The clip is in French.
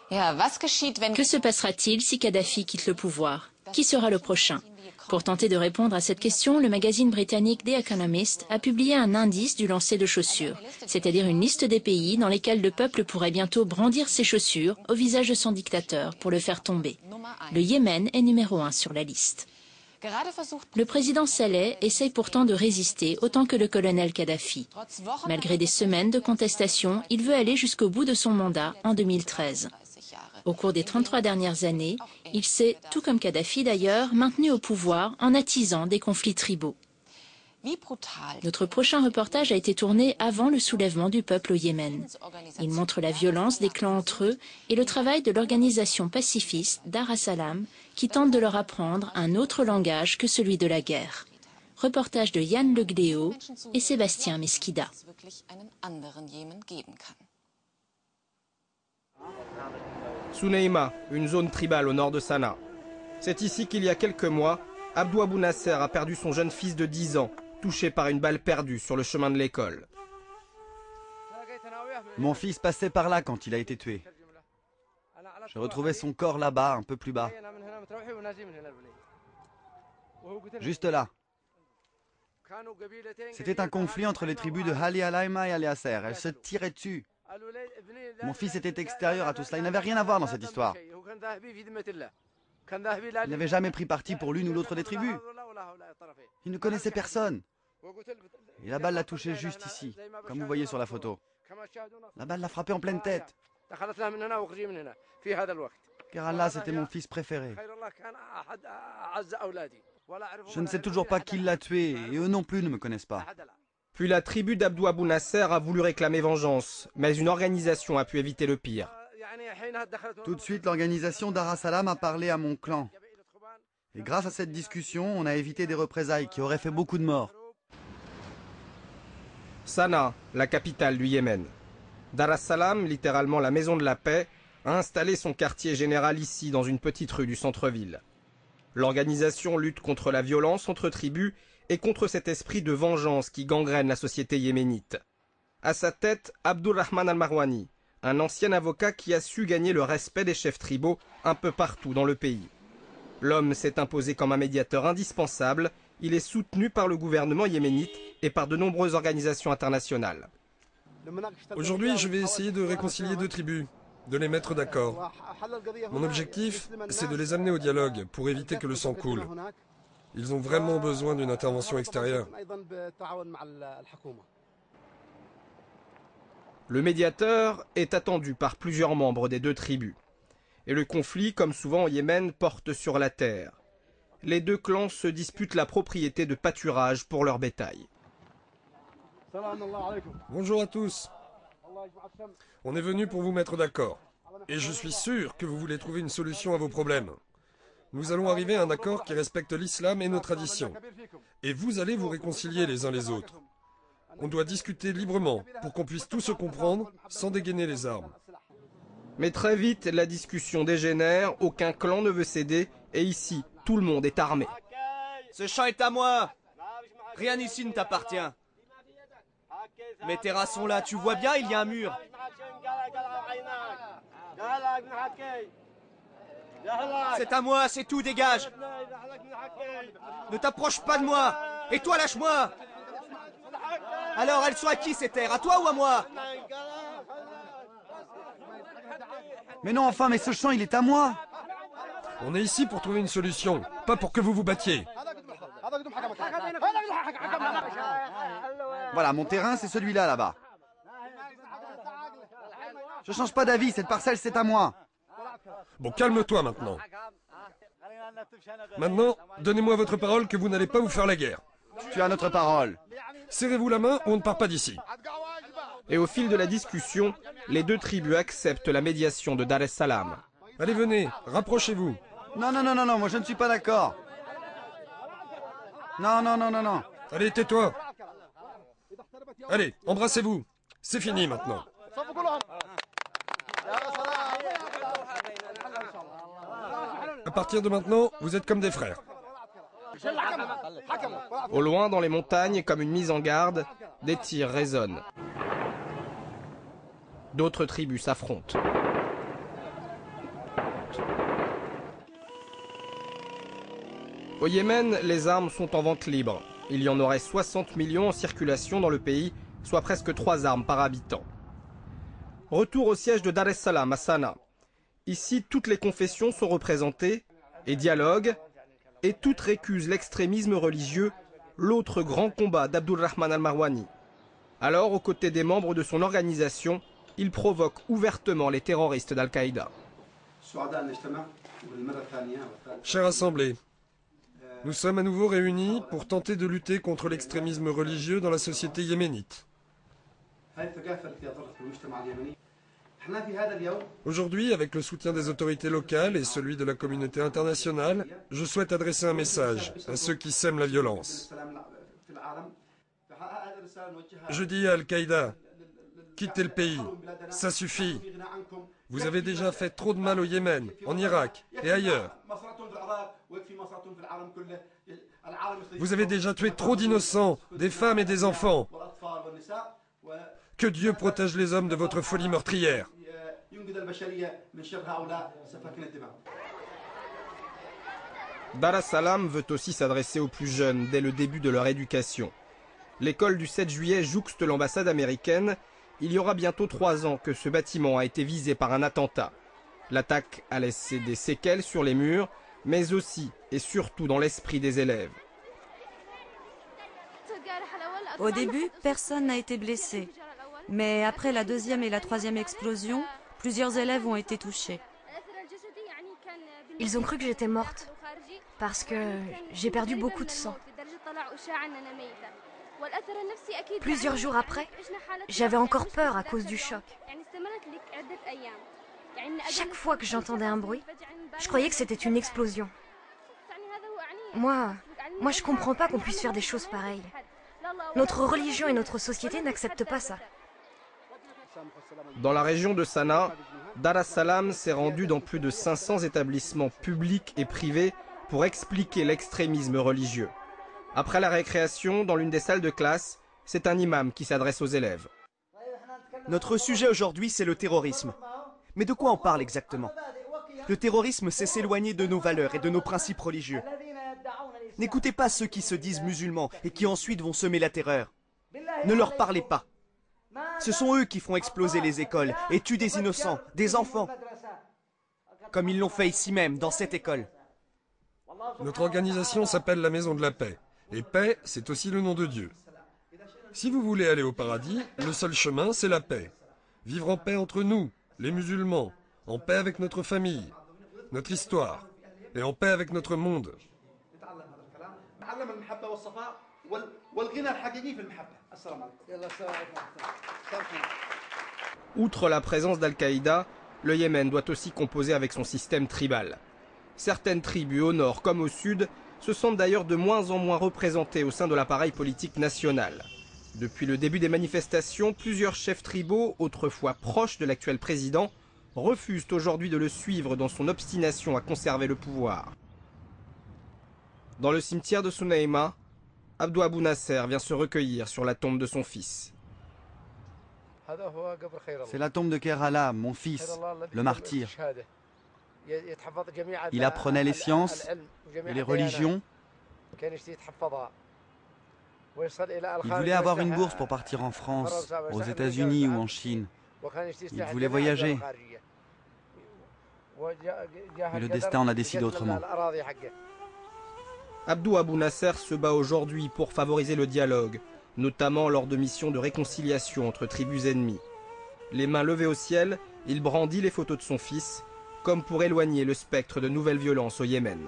Que se passera-t-il si Kadhafi quitte le pouvoir? Qui sera le prochain? Pour tenter de répondre à cette question, le magazine britannique The Economist a publié un indice du lancer de chaussures, c'est-à-dire une liste des pays dans lesquels le peuple pourrait bientôt brandir ses chaussures au visage de son dictateur pour le faire tomber. Le Yémen est numéro 1 sur la liste. Le président Saleh essaye pourtant de résister autant que le colonel Kadhafi. Malgré des semaines de contestation, il veut aller jusqu'au bout de son mandat en 2013. Au cours des 33 dernières années, il s'est, tout comme Kadhafi d'ailleurs, maintenu au pouvoir en attisant des conflits tribaux. Notre prochain reportage a été tourné avant le soulèvement du peuple au Yémen. Il montre la violence des clans entre eux et le travail de l'organisation pacifiste Dar es-Salam qui tente de leur apprendre un autre langage que celui de la guerre. Reportage de Yann Le Gléo et Sébastien Mesquida. Souneima, une zone tribale au nord de Sanaa. C'est ici qu'il y a quelques mois, Abdou Abou Nasser a perdu son jeune fils de 10 ans, touché par une balle perdue sur le chemin de l'école. Mon fils passait par là quand il a été tué. Je retrouvais son corps là-bas, un peu plus bas. Juste là. C'était un conflit entre les tribus de Ali Alaima et Ali Asser. Elles se tiraient dessus. Mon fils était extérieur à tout cela. Il n'avait rien à voir dans cette histoire. Il n'avait jamais pris parti pour l'une ou l'autre des tribus. Il ne connaissait personne. Et la balle l'a touché juste ici, comme vous voyez sur la photo. La balle l'a frappé en pleine tête. Car Allah, c'était mon fils préféré. Je ne sais toujours pas qui l'a tué, et eux non plus ne me connaissent pas. Puis la tribu d'Abdou Abou Nasser a voulu réclamer vengeance, mais une organisation a pu éviter le pire. Tout de suite, l'organisation Dar es-Salam a parlé à mon clan. Et grâce à cette discussion, on a évité des représailles qui auraient fait beaucoup de morts. Sanaa, la capitale du Yémen. Dar es-Salam, littéralement la maison de la paix, a installé son quartier général ici, dans une petite rue du centre-ville. L'organisation lutte contre la violence entre tribus et contre cet esprit de vengeance qui gangrène la société yéménite. À sa tête, Abdurrahman al-Marwani, un ancien avocat qui a su gagner le respect des chefs tribaux un peu partout dans le pays. L'homme s'est imposé comme un médiateur indispensable, il est soutenu par le gouvernement yéménite et par de nombreuses organisations internationales. Aujourd'hui, je vais essayer de réconcilier deux tribus, de les mettre d'accord. Mon objectif, c'est de les amener au dialogue pour éviter que le sang coule. Ils ont vraiment besoin d'une intervention extérieure. Le médiateur est attendu par plusieurs membres des deux tribus. Et le conflit, comme souvent au Yémen, porte sur la terre. Les deux clans se disputent la propriété de pâturage pour leur bétail. Bonjour à tous. On est venu pour vous mettre d'accord. Et je suis sûr que vous voulez trouver une solution à vos problèmes. Nous allons arriver à un accord qui respecte l'islam et nos traditions. Et vous allez vous réconcilier les uns les autres. On doit discuter librement pour qu'on puisse tous se comprendre sans dégainer les armes. Mais très vite, la discussion dégénère, aucun clan ne veut céder, et ici, tout le monde est armé. Ce champ est à moi. Rien ici ne t'appartient. Mes terrasses sont là, tu vois bien, il y a un mur. C'est à moi, c'est tout, dégage. Ne t'approche pas de moi. Et toi, lâche-moi. Alors, elles sont à qui ces terres? À toi ou à moi? Mais non, enfin, mais ce champ, il est à moi. On est ici pour trouver une solution, pas pour que vous vous battiez. Voilà, mon terrain, c'est celui-là, là-bas. Je change pas d'avis, cette parcelle, c'est à moi. Bon, calme-toi maintenant. Maintenant, donnez-moi votre parole que vous n'allez pas vous faire la guerre. Tu as notre parole. Serrez-vous la main ou on ne part pas d'ici. Et au fil de la discussion, les deux tribus acceptent la médiation de Dar es-Salam. Allez, venez, rapprochez-vous. Non, non, non, non, non, moi je ne suis pas d'accord. Non, non, non, non, non. Allez, tais-toi. Allez, embrassez-vous. C'est fini maintenant. À partir de maintenant, vous êtes comme des frères. Au loin, dans les montagnes, comme une mise en garde, des tirs résonnent. D'autres tribus s'affrontent. route. Au Yémen, les armes sont en vente libre. Il y en aurait 60 millions en circulation dans le pays, soit presque 3 armes par habitant. Retour au siège de Dar es Salaam à Sanaa. Ici, toutes les confessions sont représentées et dialoguent, et toutes récusent l'extrémisme religieux, l'autre grand combat d'Abdulrahman al-Marwani. Alors, aux côtés des membres de son organisation, il provoque ouvertement les terroristes d'Al-Qaïda. Chère Assemblée, nous sommes à nouveau réunis pour tenter de lutter contre l'extrémisme religieux dans la société yéménite. Aujourd'hui, avec le soutien des autorités locales et celui de la communauté internationale, je souhaite adresser un message à ceux qui sèment la violence. Je dis à Al-Qaïda, quittez le pays, ça suffit. Vous avez déjà fait trop de mal au Yémen, en Irak et ailleurs. Vous avez déjà tué trop d'innocents, des femmes et des enfants. Que Dieu protège les hommes de votre folie meurtrière. Dar es Salaam veut aussi s'adresser aux plus jeunes dès le début de leur éducation. L'école du 7 juillet jouxte l'ambassade américaine. Il y aura bientôt 3 ans que ce bâtiment a été visé par un attentat. L'attaque a laissé des séquelles sur les murs, mais aussi et surtout dans l'esprit des élèves. Au début, personne n'a été blessé. Mais après la 2e et la 3e explosion, plusieurs élèves ont été touchés. Ils ont cru que j'étais morte, parce que j'ai perdu beaucoup de sang. Plusieurs jours après, j'avais encore peur à cause du choc. Chaque fois que j'entendais un bruit, je croyais que c'était une explosion. Moi, je comprends pas qu'on puisse faire des choses pareilles. Notre religion et notre société n'acceptent pas ça. Dans la région de Sanaa, Dar es Salaam s'est rendu dans plus de 500 établissements publics et privés pour expliquer l'extrémisme religieux. Après la récréation, dans l'une des salles de classe, c'est un imam qui s'adresse aux élèves. Notre sujet aujourd'hui, c'est le terrorisme. Mais de quoi on parle exactement? Le terrorisme, c'est s'éloigner de nos valeurs et de nos principes religieux. N'écoutez pas ceux qui se disent musulmans et qui ensuite vont semer la terreur. Ne leur parlez pas. Ce sont eux qui font exploser les écoles et tuent des innocents, des enfants. Comme ils l'ont fait ici même, dans cette école. Notre organisation s'appelle la Maison de la Paix. Et paix, c'est aussi le nom de Dieu. Si vous voulez aller au paradis, le seul chemin, c'est la paix. Vivre en paix entre nous, les musulmans, en paix avec notre famille, notre histoire, et en paix avec notre monde. Outre la présence d'Al-Qaïda, le Yémen doit aussi composer avec son système tribal. Certaines tribus au nord comme au sud se sentent d'ailleurs de moins en moins représentées au sein de l'appareil politique national. Depuis le début des manifestations, plusieurs chefs tribaux, autrefois proches de l'actuel président, refusent aujourd'hui de le suivre dans son obstination à conserver le pouvoir. Dans le cimetière de Sunaima, Abdou Abou Nasser vient se recueillir sur la tombe de son fils. C'est la tombe de Kerala, mon fils, le martyr. Il apprenait les sciences et les religions. Il voulait avoir une bourse pour partir en France, aux États-Unis ou en Chine. Il voulait voyager. Mais le destin en a décidé autrement. Abdou Abou Nasser se bat aujourd'hui pour favoriser le dialogue, notamment lors de missions de réconciliation entre tribus ennemies. Les mains levées au ciel, il brandit les photos de son fils, comme pour éloigner le spectre de nouvelles violences au Yémen.